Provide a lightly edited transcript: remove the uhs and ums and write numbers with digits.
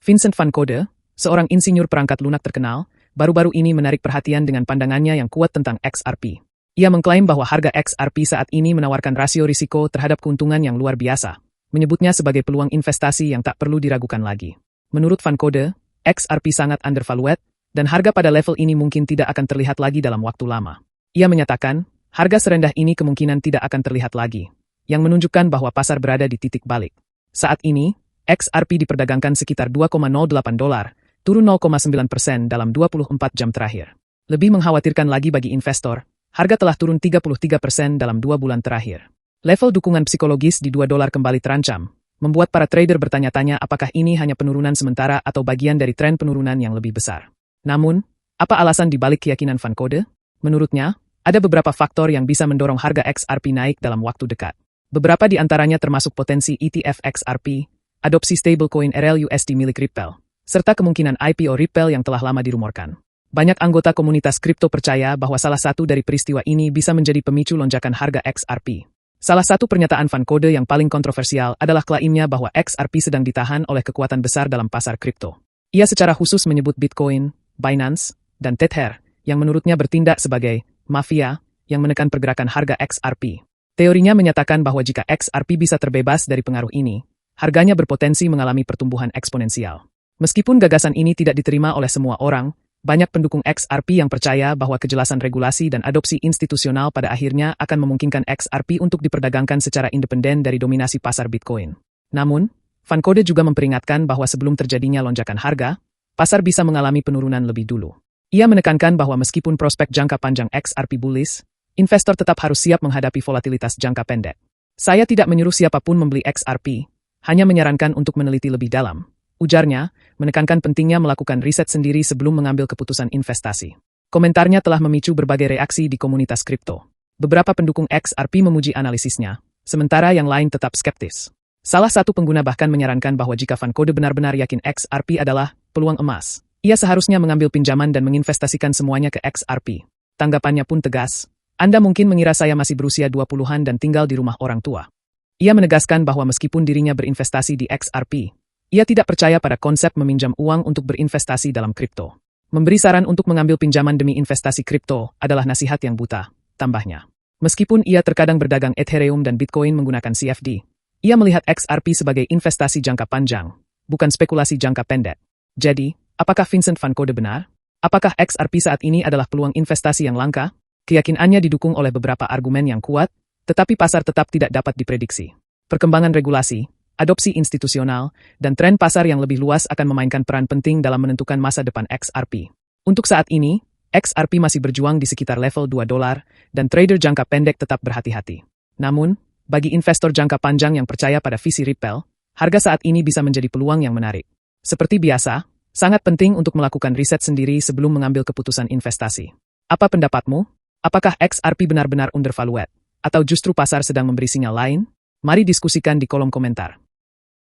Vincent van Code, seorang insinyur perangkat lunak terkenal, baru-baru ini menarik perhatian dengan pandangannya yang kuat tentang XRP. Ia mengklaim bahwa harga XRP saat ini menawarkan rasio risiko terhadap keuntungan yang luar biasa, menyebutnya sebagai peluang investasi yang tak perlu diragukan lagi. Menurut Van Code, XRP sangat undervalued, dan harga pada level ini mungkin tidak akan terlihat lagi dalam waktu lama. Ia menyatakan, harga serendah ini kemungkinan tidak akan terlihat lagi, yang menunjukkan bahwa pasar berada di titik balik. Saat ini, XRP diperdagangkan sekitar $2,08, turun 0,9% dalam 24 jam terakhir. Lebih mengkhawatirkan lagi bagi investor, harga telah turun 33% dalam 2 bulan terakhir. Level dukungan psikologis di $2 kembali terancam, membuat para trader bertanya-tanya apakah ini hanya penurunan sementara atau bagian dari tren penurunan yang lebih besar. Namun, apa alasan dibalik keyakinan Van Code? Menurutnya, ada beberapa faktor yang bisa mendorong harga XRP naik dalam waktu dekat. Beberapa di antaranya termasuk potensi ETF XRP, adopsi stablecoin RLUSD milik Ripple, serta kemungkinan IPO Ripple yang telah lama dirumorkan. Banyak anggota komunitas kripto percaya bahwa salah satu dari peristiwa ini bisa menjadi pemicu lonjakan harga XRP. Salah satu pernyataan Van Code yang paling kontroversial adalah klaimnya bahwa XRP sedang ditahan oleh kekuatan besar dalam pasar kripto. Ia secara khusus menyebut Bitcoin, Binance, dan Tether, yang menurutnya bertindak sebagai mafia yang menekan pergerakan harga XRP. Teorinya menyatakan bahwa jika XRP bisa terbebas dari pengaruh ini, harganya berpotensi mengalami pertumbuhan eksponensial. Meskipun gagasan ini tidak diterima oleh semua orang, banyak pendukung XRP yang percaya bahwa kejelasan regulasi dan adopsi institusional pada akhirnya akan memungkinkan XRP untuk diperdagangkan secara independen dari dominasi pasar Bitcoin. Namun, Van Code juga memperingatkan bahwa sebelum terjadinya lonjakan harga, pasar bisa mengalami penurunan lebih dulu. Ia menekankan bahwa meskipun prospek jangka panjang XRP bullish, investor tetap harus siap menghadapi volatilitas jangka pendek. Saya tidak menyuruh siapapun membeli XRP, hanya menyarankan untuk meneliti lebih dalam, ujarnya, menekankan pentingnya melakukan riset sendiri sebelum mengambil keputusan investasi. Komentarnya telah memicu berbagai reaksi di komunitas kripto. Beberapa pendukung XRP memuji analisisnya, sementara yang lain tetap skeptis. Salah satu pengguna bahkan menyarankan bahwa jika Van Code benar-benar yakin XRP adalah peluang emas, ia seharusnya mengambil pinjaman dan menginvestasikan semuanya ke XRP. Tanggapannya pun tegas, Anda mungkin mengira saya masih berusia 20-an dan tinggal di rumah orang tua. Ia menegaskan bahwa meskipun dirinya berinvestasi di XRP, ia tidak percaya pada konsep meminjam uang untuk berinvestasi dalam kripto. Memberi saran untuk mengambil pinjaman demi investasi kripto adalah nasihat yang buta, tambahnya. Meskipun ia terkadang berdagang Ethereum dan Bitcoin menggunakan CFD, ia melihat XRP sebagai investasi jangka panjang, bukan spekulasi jangka pendek. Jadi, apakah Vincent Van Code benar? Apakah XRP saat ini adalah peluang investasi yang langka? Keyakinannya didukung oleh beberapa argumen yang kuat, tetapi pasar tetap tidak dapat diprediksi. Perkembangan regulasi, adopsi institusional, dan tren pasar yang lebih luas akan memainkan peran penting dalam menentukan masa depan XRP. Untuk saat ini, XRP masih berjuang di sekitar level $2, dan trader jangka pendek tetap berhati-hati. Namun, bagi investor jangka panjang yang percaya pada visi Ripple, harga saat ini bisa menjadi peluang yang menarik. Seperti biasa, sangat penting untuk melakukan riset sendiri sebelum mengambil keputusan investasi. Apa pendapatmu? Apakah XRP benar-benar undervalued? Atau justru pasar sedang memberi sinyal lain? Mari diskusikan di kolom komentar.